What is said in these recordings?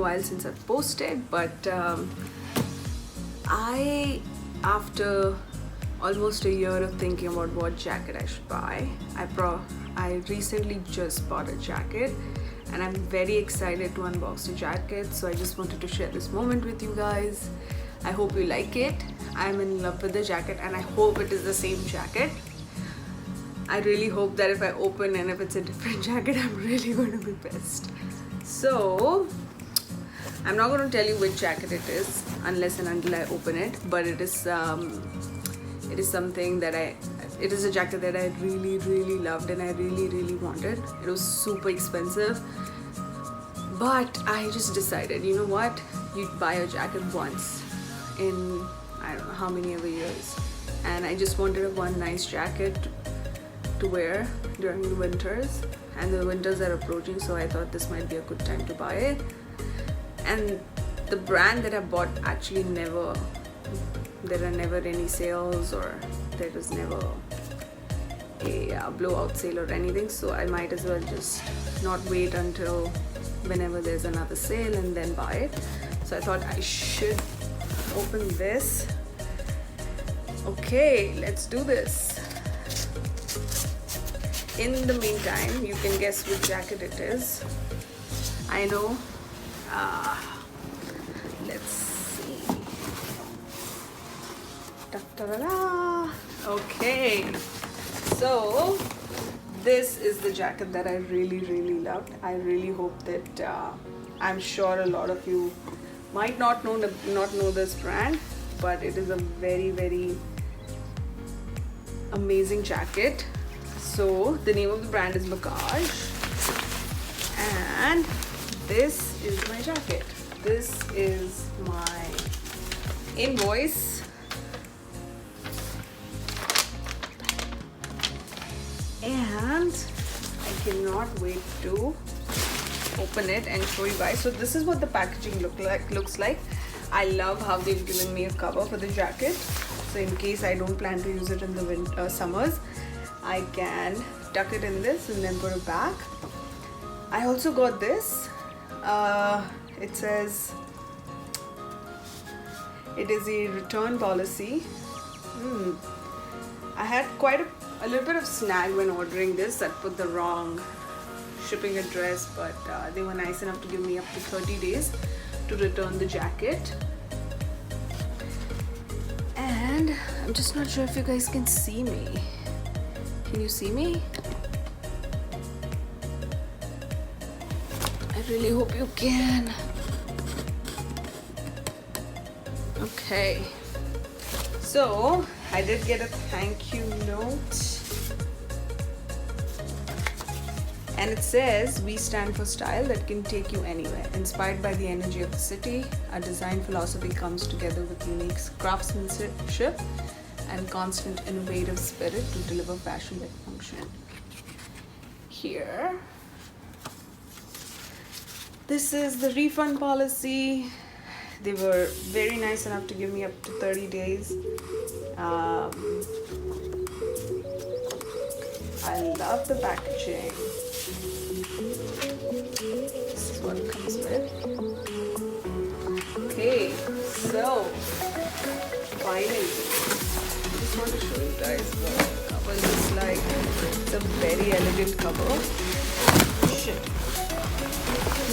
while since I've posted, but after almost a year of thinking about what jacket I should buy, I recently just bought a jacket and I'm very excited to unbox the jacket, so I just wanted to share this moment with you guys. I hope you like it. I'm in love with the jacket and I hope it is the same jacket. I really hope that if I open and if it's a different jacket, I'm really going to be pissed. So I'm not going to tell you which jacket it is unless and until I open it, but it is something that it is a jacket that I really loved and I really wanted. It was super expensive, but I just decided, you know what, you buy a jacket once in I don't know how many ever years, and I just wanted one nice jacket to wear during the winters, and the winters are approaching, so I thought this might be a good time to buy it. And the brand that I bought actually there are never any sales, or there is never a blowout sale or anything, so I might as well just not wait until whenever there's another sale and then buy it. So I thought I should open this. Okay, let's do this. In the meantime, you can guess which jacket it is. I know. Let's see. Ta-da-da-da. Okay, so this is the jacket that I really loved. I really hope that I'm sure a lot of you might not know this brand, but it is a very amazing jacket. So the name of the brand is Mackage, and this is my jacket. This is my invoice, and I cannot wait to open it and show you guys. So this is what the packaging looks like. I love how they've given me a cover for the jacket, so in case I don't plan to use it in the summers, I can tuck it in this and then put it back. I also got this. It says it is a return policy. I had quite a little bit of snag when ordering this. I put the wrong shipping address, but they were nice enough to give me up to 30 days to return the jacket. And I'm just not sure if you guys can see me. Can you see me? I really hope you can. Okay, so I did get a thank you note, and it says, "We stand for style that can take you anywhere. Inspired by the energy of the city, our design philosophy comes together with unique craftsmanship and constant innovative spirit to deliver fashion that function." Here, this is the refund policy. They were very nice enough to give me up to 30 days. I love the packaging. This is what it comes with. Okay, so finally, I just want to show you guys what the cover looks like. It's a very elegant cover. Shit.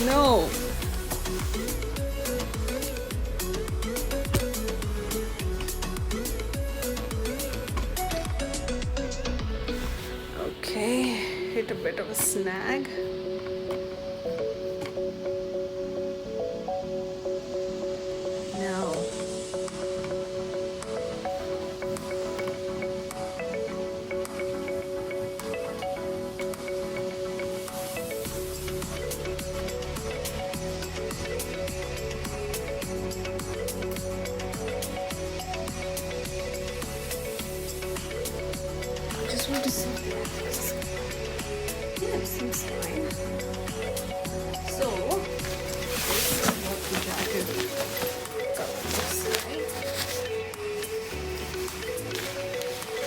No. Okay, hit a bit of a snag. Now, I just want to see this. Yeah, it seems fine. So, this is what the jacket looks like.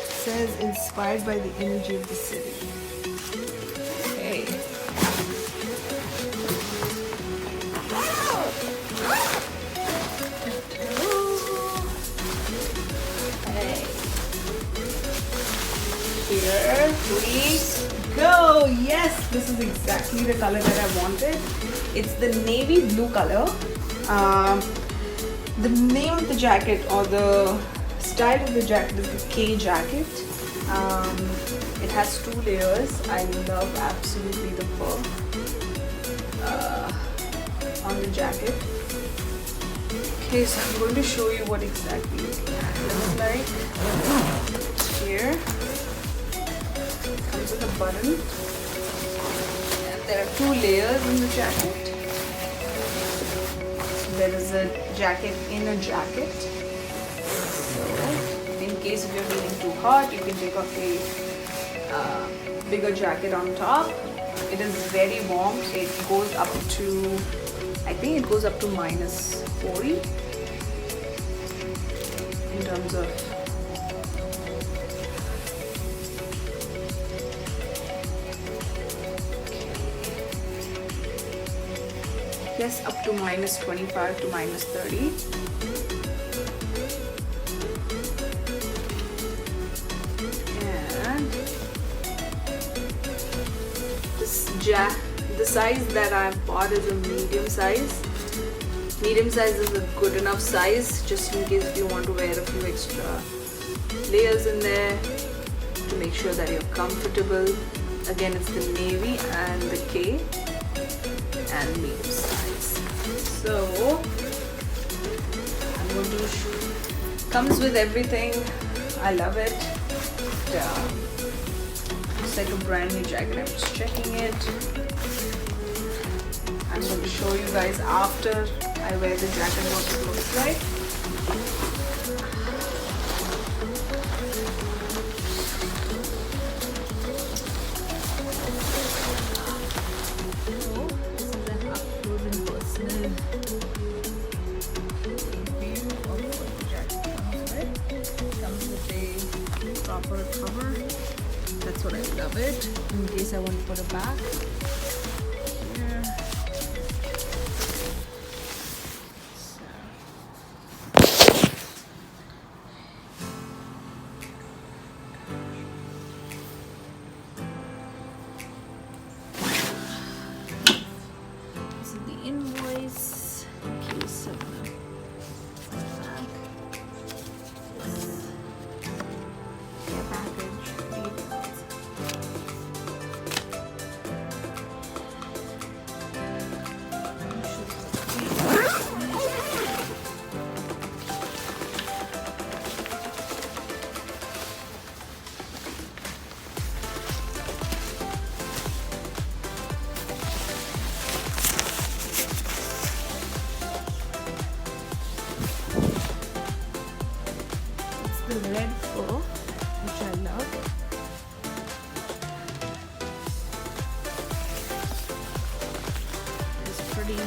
It says, "Inspired by the energy of the city." Okay. Wow! yes, this is exactly the color that I wanted. It's the navy blue color. The name of the jacket or the style of the jacket is the K jacket. It has 2 layers. I love absolutely the fur on the jacket. Okay, so I'm going to show you what exactly it looks like. Here, it comes with a button, and there are 2 layers in the jacket. There is a jacket in a jacket. So, in case if you're feeling too hot, you can take off a bigger jacket on top. It is very warm. It goes up to, I think it goes up to -40 in terms of yes, up to -25 to -30. And the size that I've bought is a medium size. Medium size is a good enough size, just in case if you want to wear a few extra layers in there to make sure that you're comfortable. Again, it's the navy and the K and medium size. So I'm going to comes with everything. I love it. It's like a brand new jacket. I'm just checking it. I'm going to show you guys after I wear the jacket what it looks like. Proper cover. That's what I love it. In case I want to put it back here. This is the invoice. Case of the back. The red fur, which I love. It's pretty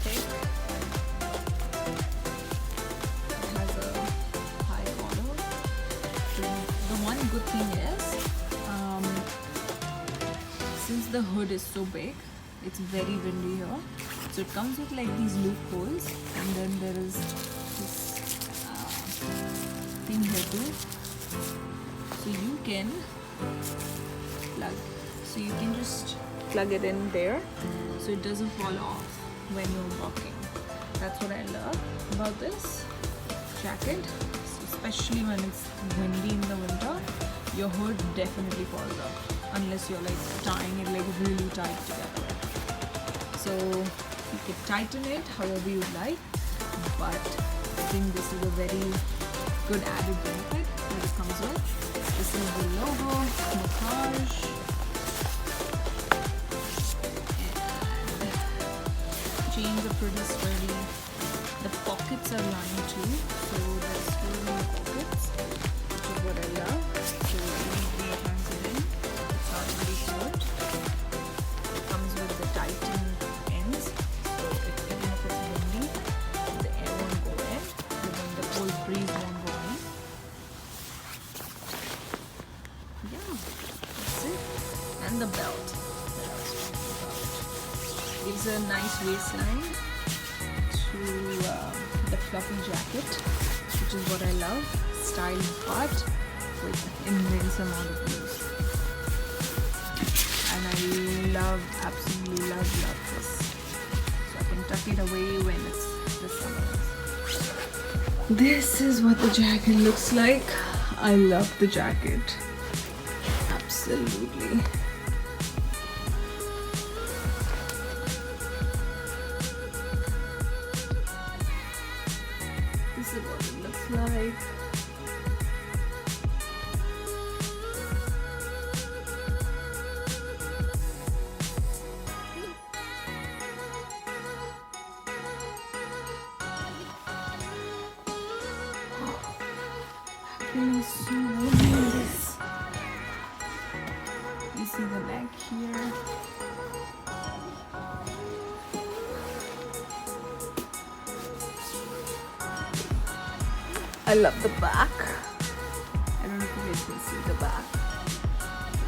thick. It has a high collar. The one good thing is, since the hood is so big, it's very windy here. So it comes with like these loopholes, and then there is this thing here too, so you can just plug it in there so it doesn't fall off when you're walking. That's what I love about this jacket, especially when it's windy in the winter. Your hood definitely falls off unless you're like tying it like really tight together. So you can tighten it however you like, but I think this is a very good added benefit that it comes with. This is the logo, Mackage, and chains are pretty sturdy. The pockets are lined too, so there's four in the pockets, which is what I love. So easily it hangs it in. It's not very short. It comes with the tightened ends, so even if it's windy, the air won't go in, and then the cold breeze won't go in. Yeah, that's it. And the belt. Gives a nice waistline to the fluffy jacket, which is what I love. Style but with immense amount of use. absolutely love this. So I can tuck it away when it's the summer. This is what the jacket looks like. I love the jacket. Absolutely. This is what it looks like. Feeling so warm in this. You see the neck here. I love the back. I don't know if you guys can see the back.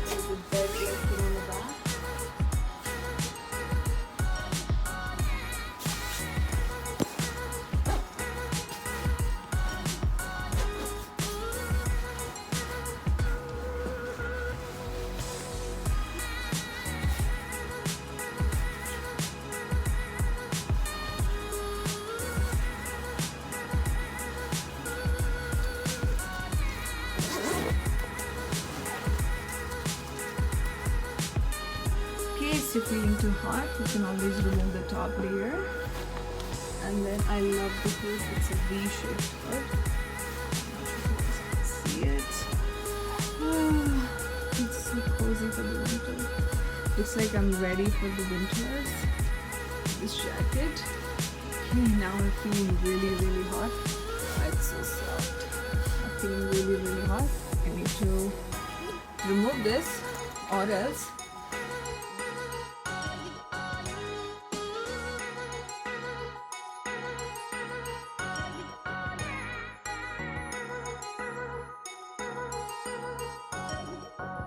There's a bed lifting on the back. In case you're feeling too hot, you can always remove the top layer. And then I love the hood. It's a V-shaped hood. See it? It's so cozy for the winter. Looks like I'm ready for the winters. This jacket. Okay, now I'm feeling really hot. It's so soft. I'm feeling really hot. I need to remove this or else